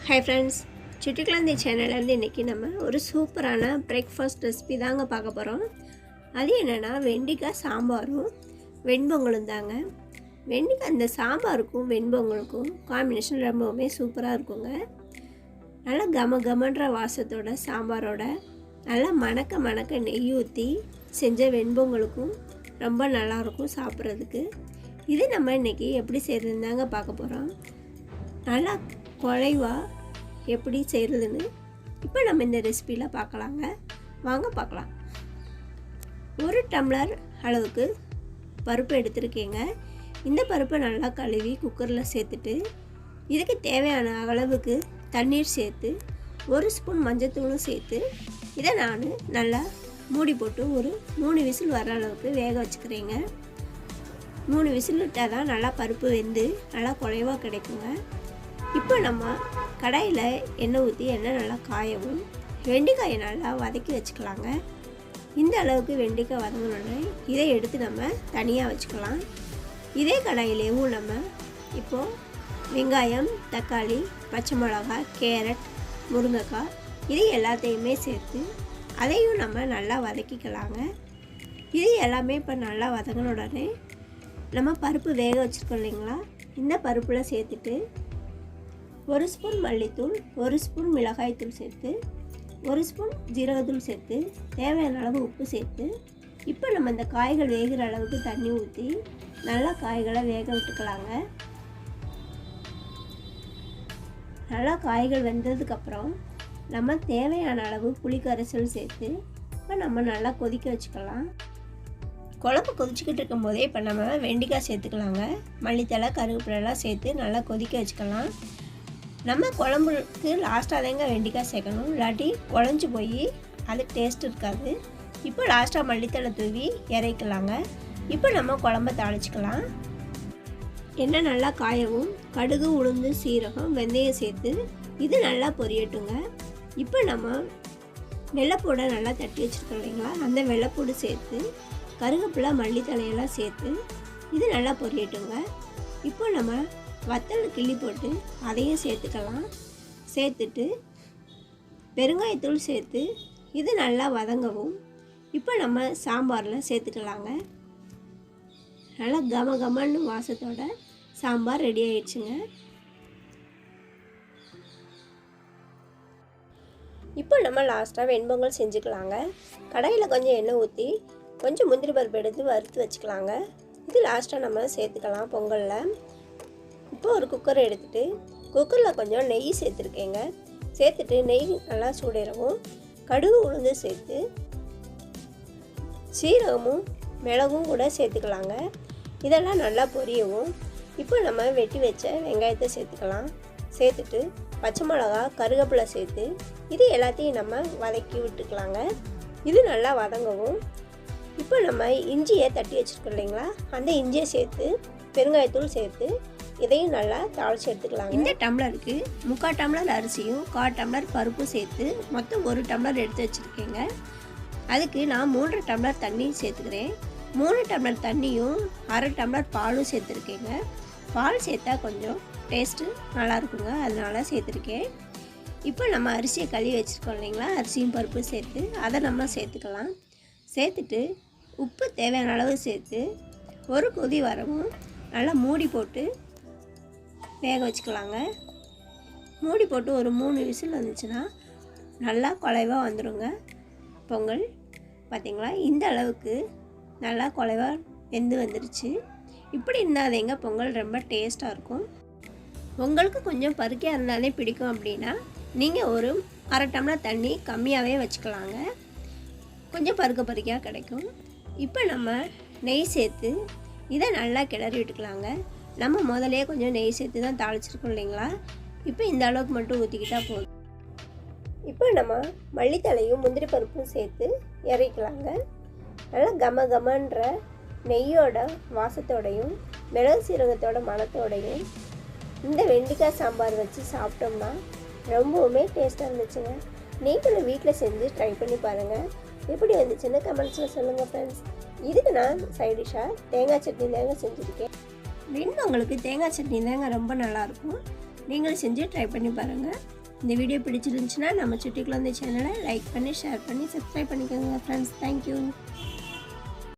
Hi friends, சுட்டிக்குலந்தை சேனல்லேருந்து இன்றைக்கி நம்ம ஒரு சூப்பரான பிரேக்ஃபாஸ்ட் ரெசிபி தாங்க பார்க்க போகிறோம். அது என்னென்னா வெண்டைக்காய் சாம்பாரும் வெண்பொங்கலும் தாங்க. வெண்டைக்காய் இந்த சாம்பாருக்கும் வெண்பொங்கலுக்கும் காம்பினேஷன் ரொம்பவுமே சூப்பராக இருக்குங்க. நல்லா கமன்ற வாசத்தோட சாம்பாரோட நல்லா மணக்க நெய் ஊற்றி செஞ்ச வெண்பொங்கலுக்கும் ரொம்ப நல்லாயிருக்கும் சாப்பிட்றதுக்கு. இது நம்ம இன்றைக்கி எப்படி செய்கிறதுன்னு தாங்க பார்க்க போகிறோம். நல்லா குழைவாக எப்படி செய்கிறதுன்னு இப்போ நம்ம இந்த ரெசிபியில் பார்க்கலாங்க. வாங்க பார்க்கலாம். 1 டம்ளர் அளவுக்கு பருப்பு எடுத்துருக்கேங்க. இந்த பருப்பை நல்லா கழுவி குக்கரில் சேர்த்துட்டு இதுக்கு தேவையான அளவுக்கு தண்ணீர் சேர்த்து 1 ஸ்பூன் மஞ்சத்தூளும் சேர்த்து இதை நான் நல்லா மூடி போட்டு ஒரு 3 விசில் வர அளவுக்கு வேக வச்சுக்கிறேங்க. 3 விசில் விட்டால் தான் நல்லா பருப்பு வெந்து நல்லா குழைவாக கிடைக்குங்க. இப்போ நம்ம கடாயில் எண்ணெய் ஊற்றி எண்ணெய் நல்லா காயவும் வெண்டைக்காயை நல்லா வதக்கி வச்சுக்கலாங்க. இந்த அளவுக்கு வெண்டைக்காய் வதங்கினோடனே இதை எடுத்து நம்ம தனியாக வச்சுக்கலாம். இதே கடாயிலேயும் நம்ம இப்போது வெங்காயம், தக்காளி, பச்சை மிளகாய், கேரட், முருங்கைக்காய் இது எல்லாத்தையுமே சேர்த்து அதையும் நம்ம நல்லா வதக்கிக்கலாங்க. இது எல்லாமே இப்போ நல்லா வதங்கின உடனே நம்ம பருப்பு வேக வச்சுருக்கோம் இல்லைங்களா, இந்த பருப்பில் சேர்த்துட்டு 1 ஸ்பூன் மல்லித்தூள், 1 ஸ்பூன் மிளகாய்த்தூள் சேர்த்து 1 ஸ்பூன் ஜீரகத்தூள் சேர்த்து தேவையான அளவு உப்பு சேர்த்து இப்போ நம்ம இந்த காய்கள் வேகிற அளவுக்கு தண்ணி ஊற்றி நல்லா காய்களை வேக விட்டுக்கலாங்க. நல்லா காய்கள் வெந்ததுக்கப்புறம் நம்ம தேவையான அளவு புளி கரைசல் சேர்த்து இப்போ நம்ம நல்லா கொதிக்க வச்சுக்கலாம். குழம்பு கொதிச்சுக்கிட்டு இருக்கும் போதே இப்போ நம்ம வெண்டைக்காய் சேர்த்துக்கலாங்க. மல்லித்தலை, கருவேப்பிலெல்லாம் சேர்த்து நல்லா கொதிக்க வச்சுக்கலாம். நம்ம குழம்புக்கு லாஸ்ட்டாக தாங்க வெண்டைக்காய் சேர்க்கணும், இல்லாட்டி குழஞ்சி போய் அது டேஸ்ட் இருக்காது. இப்போ லாஸ்ட்டாக மல்லித்தலை தூவி இறக்கலாங்க. இப்போ நம்ம குழம்ப தாளிச்சிக்கலாம். எண்ணெய் நல்லா காயவும் கடுகு, உளுந்து, சீரகம், வெந்தயம் சேர்த்து இது நல்லா பொரியட்டுங்க. இப்போ நம்ம வெள்ளைப்பூடை நல்லா தட்டி வச்சுருக்கோம் இல்லைங்களா, அந்த வெள்ளைப்பூடு சேர்த்து கருவேப்பிலை, மல்லித்தலையெல்லாம் சேர்த்து இது நல்லா பொரியட்டுங்க. இப்போ நம்ம வத்தல் கிள்ளி போட்டு அதையும் சேர்த்துக்கலாம். சேர்த்துட்டு பெருங்காயத்தூள் சேர்த்து இது நல்லா வதங்கவும் இப்போ நம்ம சாம்பாரில் சேர்த்துக்கலாங்க. நல்லா கமன்னு வாசத்தோட சாம்பார் ரெடி ஆயிடுச்சுங்க. இப்போ நம்ம லாஸ்ட்டாக வெண்பொங்கல் செஞ்சுக்கலாங்க. கடாயில் கொஞ்சம் எண்ணெய் ஊற்றி கொஞ்சம் முந்திரி பருப்பு எடுத்து வறுத்து வச்சுக்கலாங்க. இது லாஸ்ட்டாக நம்ம சேர்த்துக்கலாம் பொங்கலில். இப்போ ஒரு குக்கரை எடுத்துகிட்டு குக்கரில் கொஞ்சம் நெய் சேர்த்துருக்கேங்க. சேர்த்துட்டு நெய் நல்லா சூடேறவும் கடுகு, உளுந்து சேர்த்து சீரகமும் மிளகும் கூட சேர்த்துக்கலாங்க. இதெல்லாம் நல்லா பொரியவும் இப்போ நம்ம வெட்டி வச்ச வெங்காயத்தை சேர்த்துக்கலாம். சேர்த்துட்டு பச்சை மிளகா, கருவேப்பிலை சேர்த்து இது எல்லாத்தையும் நம்ம வதக்கி விட்டுக்கலாங்க. இது நல்லா வதங்கவும் இப்போ நம்ம இஞ்சியை தட்டி வச்சுருக்கோம் இல்லைங்களா, அந்த இஞ்சியை சேர்த்து பெருங்காயத்தூள் சேர்த்து இதையும் நல்லா தாளித்து எடுத்துக்கலாங்க. இந்த டம்ளருக்கு 3/4 டம்ளர் அரிசியும் 1/4 டம்ளர் பருப்பும் சேர்த்து மொத்தம் 1 டம்ளர் எடுத்து வச்சுருக்கேங்க. அதுக்கு நான் 3 டம்ளர் தண்ணி சேர்த்துக்கிறேன். 3 டம்ளர் தண்ணியும் 1/2 டம்ளர் பாலும் சேர்த்துருக்கேங்க. பால் சேர்த்தா கொஞ்சம் டேஸ்ட்டு நல்லாயிருக்குங்க, அதனால சேர்த்துருக்கேன். இப்போ நம்ம அரிசியை கழுவி வச்சுருக்கோம் இல்லைங்களா, அரிசியும் பருப்பும் சேர்த்து அதை நம்ம சேர்த்துக்கலாம். சேர்த்துட்டு உப்பு தேவையான அளவு சேர்த்து ஒரு கொதி வரவும் நல்லா மூடி போட்டு வேக வச்சுக்கலாங்க. மூடி போட்டு ஒரு 3 விசில் வந்துச்சுன்னா நல்லா குழைவாக வந்துடுங்க பொங்கல். பார்த்திங்களா, இந்த அளவுக்கு நல்லா குழைவாக வெந்து வந்துடுச்சு. இப்படி இருந்தாதேங்க பொங்கல் ரொம்ப டேஸ்ட்டாக இருக்கும். உங்களுக்கு கொஞ்சம் பருக்கையாக இருந்தாலே பிடிக்கும் அப்படின்னா நீங்கள் ஒரு 1/2 டம்ளர் தண்ணி கம்மியாகவே வச்சுக்கலாங்க, கொஞ்சம் பருக்கையாக கிடைக்கும். இப்போ நம்ம நெய் சேர்த்து இதை நல்லா கிளறி விட்டுக்கலாங்க. நம்ம முதலே கொஞ்சம் நெய் சேர்த்து தான் தாளிச்சிருக்கோம் இல்லைங்களா, இப்போ இந்த அளவுக்கு மட்டும் ஊற்றிக்கிட்டால் போதும். இப்போ நம்ம மல்லித்தலையும் முந்திரி பருப்பும் சேர்த்து இறக்கலாங்க. நல்லா கமன்ற நெய்யோட வாசத்தோடையும் மிளகு சீரகத்தோட மணத்தோடையும் இந்த வெண்டைக்காய் சாம்பார் வச்சு சாப்பிட்டோம்னா ரொம்பவுமே டேஸ்ட்டாக இருந்துச்சுங்க. நீங்களும் வீட்டில் செஞ்சு ட்ரை பண்ணி பாருங்கள். எப்படி வந்துச்சுன்னு கமெண்ட்ஸில் சொல்லுங்கள் ஃப்ரெண்ட்ஸ். இதுக்கு நான் சைட் டிஷ்ஷாக தேங்காய் சட்னி தாங்க செஞ்சுருக்கேன். வெண்பொங்கலுக்கு தேங்காய் சட்னி தாங்க ரொம்ப நல்லாயிருக்கும். நீங்களும் செஞ்சு ட்ரை பண்ணி பாருங்கள். இந்த வீடியோ பிடிச்சிருந்துச்சுன்னா நம்ம சுட்டி குழந்தை சேனலை லைக் பண்ணி ஷேர் பண்ணி சப்ஸ்கிரைப் பண்ணிக்கோங்க ஃப்ரெண்ட்ஸ். தேங்க்யூ.